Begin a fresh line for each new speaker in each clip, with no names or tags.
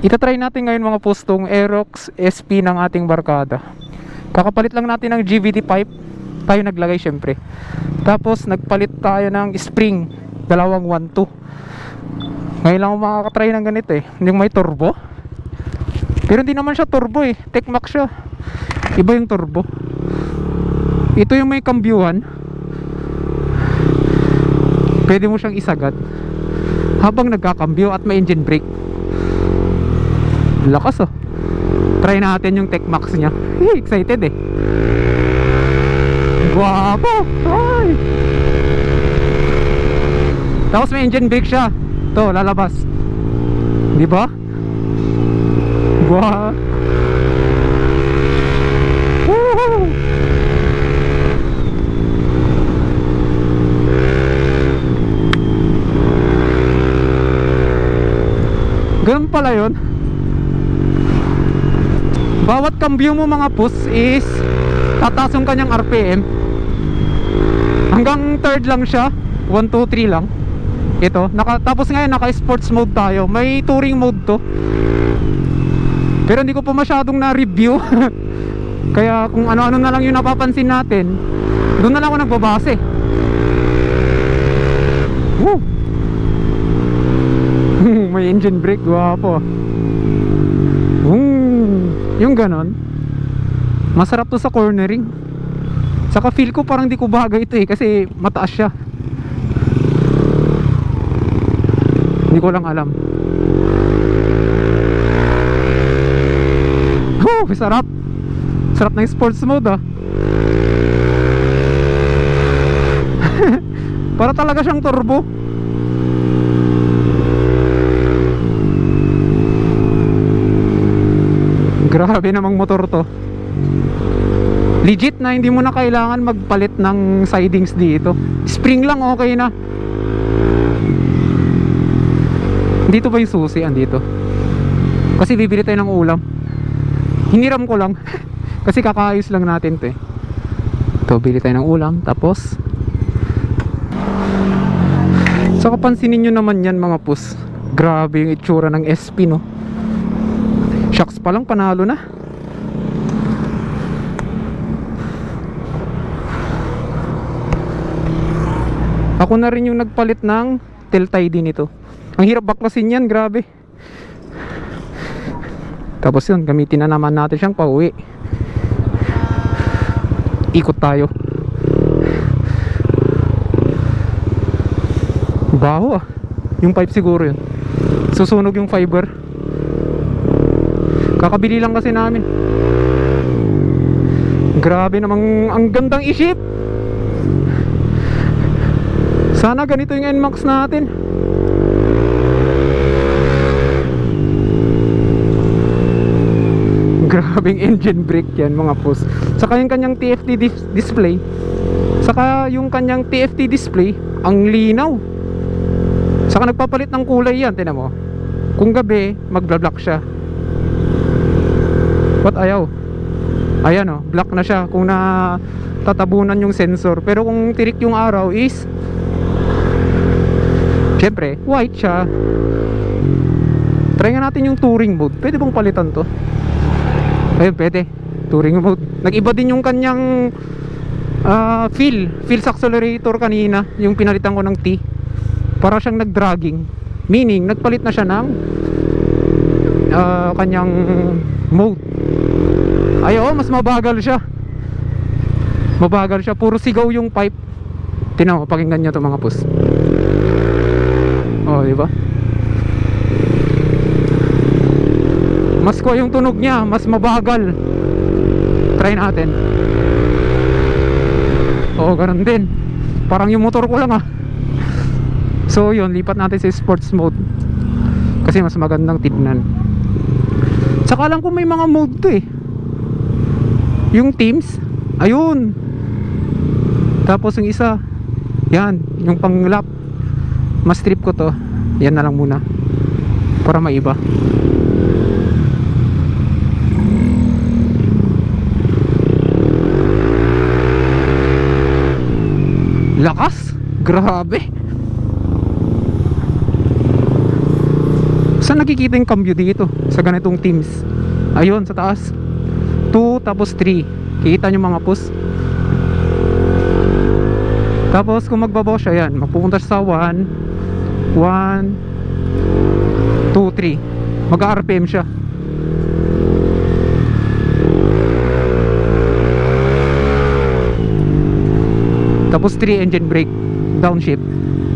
Itatry natin ngayon mga pustong Aerox SP ng ating barkada. Kakapalit lang natin ng GVT pipe. Tayo naglagay syempre. Tapos nagpalit tayo ng spring. Dalawang 1-2. Ngayon lang ako makakatry ng ganito eh. Hindi may turbo. Pero hindi naman siya turbo eh. Tecmax siya. Iba yung turbo. Ito yung may kambyuhan. Pwede mo siyang isagad habang nagkakambyo at may engine brake. Lakas oh. Try natin yung Tecmax nya. Excited eh. Guwapo. Ay. Tapos may engine brake siya. To lalabas. Di ba? Guwapo. Ganun pala yun. Bawat cambio mo mga pus is tataas yung kanyang RPM. Hanggang third lang siya. 1, 2, 3 lang. Ito, tapos ngayon naka sports mode tayo. May touring mode to. Pero hindi ko pa masyadong na-review. Kaya kung ano-ano na lang yung napapansin natin, doon na lang ako nagbabase. Woo! May engine brake, guwapo. Yung ganon, masarap to sa cornering. Saka feel ko parang di ko bagay ito eh, kasi mataas siya. Hindi ko lang alam. Sarap. Sarap ng sports mode ah. Para talaga siyang turbo. Grabe namang motor to. Legit na hindi mo na kailangan magpalit ng sidings dito. Spring lang okay na. Dito ba yung susi? Andito. Kasi bibili tayo ng ulam. Hiniram ko lang. Kasi kakaayos lang natin to eh. Ito, bili tayo ng ulam. Tapos so kapansinin nyo naman yan mga pus. Grabe yung itsura ng SP no. Shocks pa lang panalo na. Ako na rin yung nagpalit ng tail tie din ito. Ang hirap baklasin yan, grabe. Tapos yun, gamitin na naman natin siyang pauwi. Ikot tayo. Baho ah. Yung pipe siguro yun. Susunog yung fiber. Kakabili lang kasi namin. Grabe namang ang gandang i-ship. Sana ganito yung NMAX natin. Grabing engine brake yan mga pus. Saka yung kanyang TFT display. Saka yung kanyang TFT display, ang linaw. Saka nagpapalit ng kulay yan, tinan mo. Kung gabi, magbla-black siya. What ayaw? Ayan o, black na siya kung na tatabunan yung sensor. Pero kung tirik yung araw is syempre, white siya. Try nga natin yung touring mode. Pwede bang palitan to? Ayun, pwede. Touring mode. Nag-iba din yung kanyang feel sa accelerator kanina. Yung pinalitan ko ng T. Para siyang nag-dragging. Meaning, nagpalit na siya ng kanyang mode. Ayaw, mas mabagal siya. Mabagal siya. Puro sigaw yung pipe. Tingnan mo, pakinggan nyo to mga pus. Oh, diba? Mas kwa yung tunog niya, mas mabagal. Try natin. Oo, ganun din. Parang yung motor ko lang ah. So yun, lipat natin sa sports mode. Kasi mas magandang tignan. Saka lang kung may mga mode to eh. Yung teams, ayun. Tapos yung isa, yan, yung pang lap. Mas trip ko to. Yan na lang muna. Para maiba. Lakas, grabe. Saan nakikita yung cambio dito sa ganitong teams? Ayun, sa taas. 2 tapos 3. Kikita nyo mga push. Tapos kung magbabaw siya, yan, magpupunta siya sa 1 2, 3. Mag-RPM siya. Tapos 3 engine brake, downshift.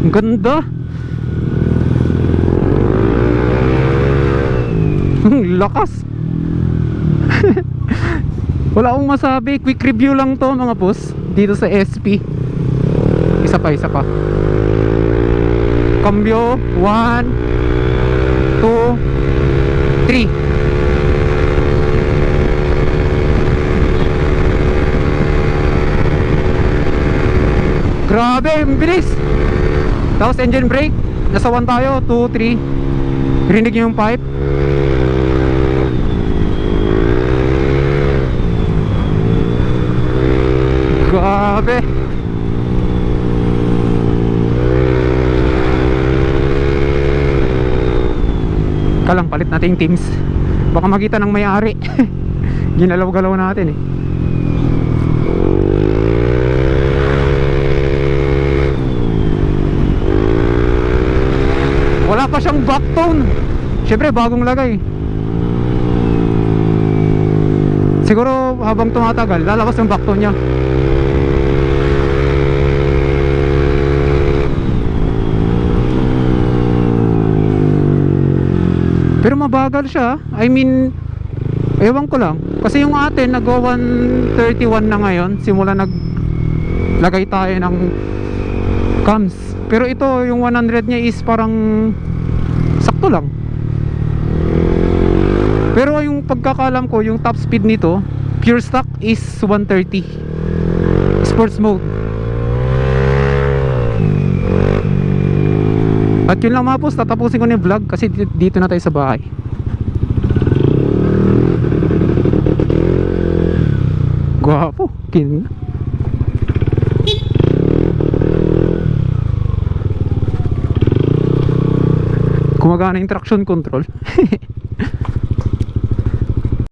Ang ganda. Ang lakas. Wala akong masabi. Quick review lang to mga boss. Dito sa SP. Isa pa. Cambio 1 2 3. Grabe, ang bilis. Tapos engine brake, nasa 1 tayo, 2, 3. Rinig nyo yung pipe. Grabe. Kalang palit natin yung teams. Baka makita ng may-ari. Ginalaw-galaw natin eh. Wala pa siyang backtone. Siyempre bagong lagay. Siguro habang tumatagal lalabas yung backtone niya. Pero mabagal siya. I mean, ewan ko lang. Kasi yung atin nag-131 na ngayon. Simula naglagay tayo ng cams. Pero ito yung 100 niya is parang sakto lang. Pero yung pagkakalam ko, yung top speed nito pure stock is 130 sports mode. At yun lang mga boss, tatapusin ko na yung vlog kasi dito na tayo sa bahay. Gwapo, kin. Gumagana yung traction control.